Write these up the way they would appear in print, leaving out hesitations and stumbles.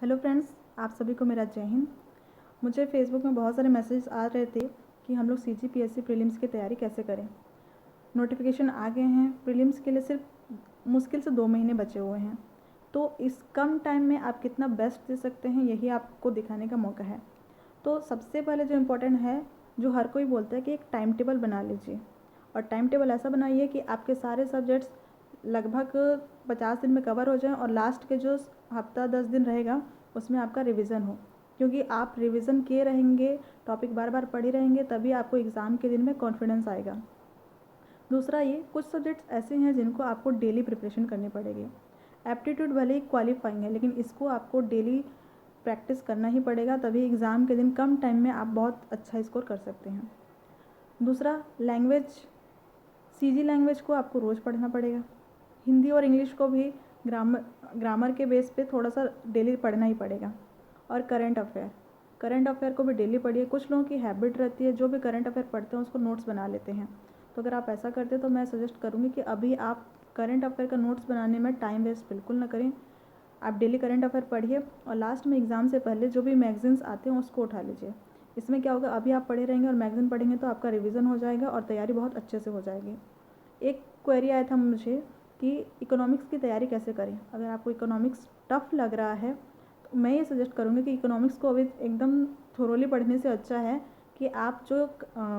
Hello friends, आप सभी को मेरा जय हिंद। मुझे फेसबुक में बहुत सारे मैसेज आ रहे थे कि हम लोग CGPSC प्रीलिम्स की तैयारी कैसे करें। नोटिफिकेशन आ गए हैं। प्रीलिम्स के लिए सिर्फ मुश्किल से 2 महीने बचे हुए हैं, तो इस कम टाइम में आप कितना बेस्ट दे सकते हैं, यही आपको दिखाने का मौका है। तो सबसे पहले जो इम्पोर्टेंट है, जो हर कोई बोलता है कि एक टाइम टेबल बना लीजिए, और टाइम टेबल ऐसा बनाइए कि आपके सारे सब्जेक्ट्स लगभग 50 दिन में कवर हो जाएं और लास्ट के जो हफ्ता 10 दिन रहेगा उसमें आपका रिवीजन हो, क्योंकि आप रिवीजन किए रहेंगे, टॉपिक बार बार पढ़े रहेंगे, तभी आपको एग्ज़ाम के दिन में कॉन्फिडेंस आएगा। दूसरा, ये कुछ सब्जेक्ट्स ऐसे हैं जिनको आपको डेली प्रिपरेशन करनी पड़ेगी। एप्टीट्यूड भले ही क्वालिफाइंग है, लेकिन इसको आपको डेली प्रैक्टिस करना ही पड़ेगा, तभी एग्ज़ाम के दिन कम टाइम में आप बहुत अच्छा स्कोर कर सकते हैं। दूसरा, लैंग्वेज, CG लैंग्वेज को आपको रोज़ पढ़ना पड़ेगा। हिंदी और इंग्लिश को भी ग्रामर के बेस पे थोड़ा सा डेली पढ़ना ही पड़ेगा। और करंट अफेयर को भी डेली पढ़िए। कुछ लोगों की हैबिट रहती है, जो भी करंट अफेयर पढ़ते हैं उसको नोट्स बना लेते हैं। तो अगर आप ऐसा करते हैं तो मैं सजेस्ट करूँगी कि अभी आप करंट अफेयर का नोट्स बनाने में टाइम वेस्ट बिल्कुल ना करें। आप डेली करंट अफेयर पढ़िए और लास्ट में एग्ज़ाम से पहले जो भी मैगज़ीन्स आते हैं उसको उठा लीजिए। इसमें क्या होगा, अभी आप पढ़े रहेंगे और मैगज़ीन पढ़ेंगे तो आपका रिवीजन हो जाएगा और तैयारी बहुत अच्छे से हो जाएगी। एक क्वेरी आया था मुझे कि इकोनॉमिक्स की तैयारी कैसे करें। अगर आपको इकोनॉमिक्स टफ़ लग रहा है तो मैं ये सजेस्ट करूँगी कि इकोनॉमिक्स को अभी एकदम थोरोली पढ़ने से अच्छा है कि आप जो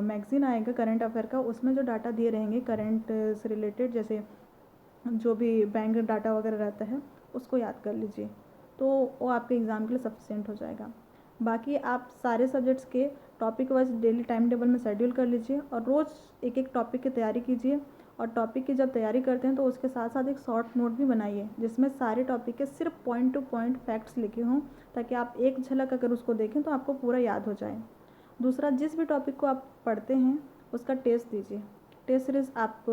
मैगज़ीन आएगा करंट अफेयर का, उसमें जो डाटा दिए रहेंगे करंट से रिलेटेड, जैसे जो भी बैंक डाटा वगैरह रहता है, उसको याद कर लीजिए, तो वो आपके एग्ज़ाम के लिए सफिशिएंट हो जाएगा। बाकी आप सारे सब्जेक्ट्स के topic wise daily time table में शेड्यूल कर लीजिए और रोज़ एक एक टॉपिक की तैयारी कीजिए। और टॉपिक की जब तैयारी करते हैं तो उसके साथ साथ एक शॉर्ट नोट भी बनाइए, जिसमें सारे टॉपिक के सिर्फ पॉइंट टू पॉइंट फैक्ट्स लिखे हों, ताकि आप एक झलक अगर उसको देखें तो आपको पूरा याद हो जाए। दूसरा, जिस भी टॉपिक को आप पढ़ते हैं उसका टेस्ट दीजिए। टेस्ट सीरीज़ आप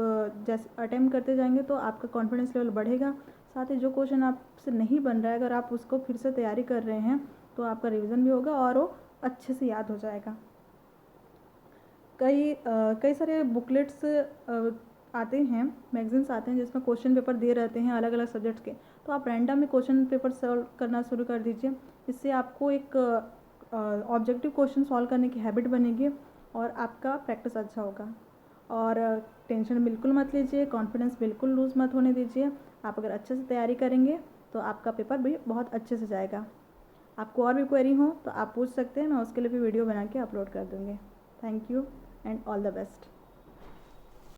जैसे अटेम्प्ट करते जाएंगे तो आपका कॉन्फिडेंस लेवल बढ़ेगा। साथ ही जो क्वेश्चन आपसे नहीं बन रहा है, अगर आप उसको फिर से तैयारी कर रहे हैं तो आपका रिवीजन भी होगा और वो अच्छे से याद हो जाएगा। कई सारे बुकलेट्स आते हैं, मैगजीन्स आते हैं जिसमें क्वेश्चन पेपर दिए रहते हैं अलग अलग सब्जेक्ट्स के, तो आप रैंडम में क्वेश्चन पेपर सॉल्व करना शुरू कर दीजिए। इससे आपको एक ऑब्जेक्टिव क्वेश्चन सॉल्व करने की हैबिट बनेगी और आपका प्रैक्टिस अच्छा होगा। और टेंशन बिल्कुल मत लीजिए, कॉन्फिडेंस बिल्कुल लूज़ मत होने दीजिए। आप अगर अच्छे से तैयारी करेंगे तो आपका पेपर भी बहुत अच्छे से जाएगा। आपको और भी क्वेरी हो तो आप पूछ सकते हैं, मैं उसके लिए भी वीडियो बना के अपलोड कर दूँगी। Thank you and all the best.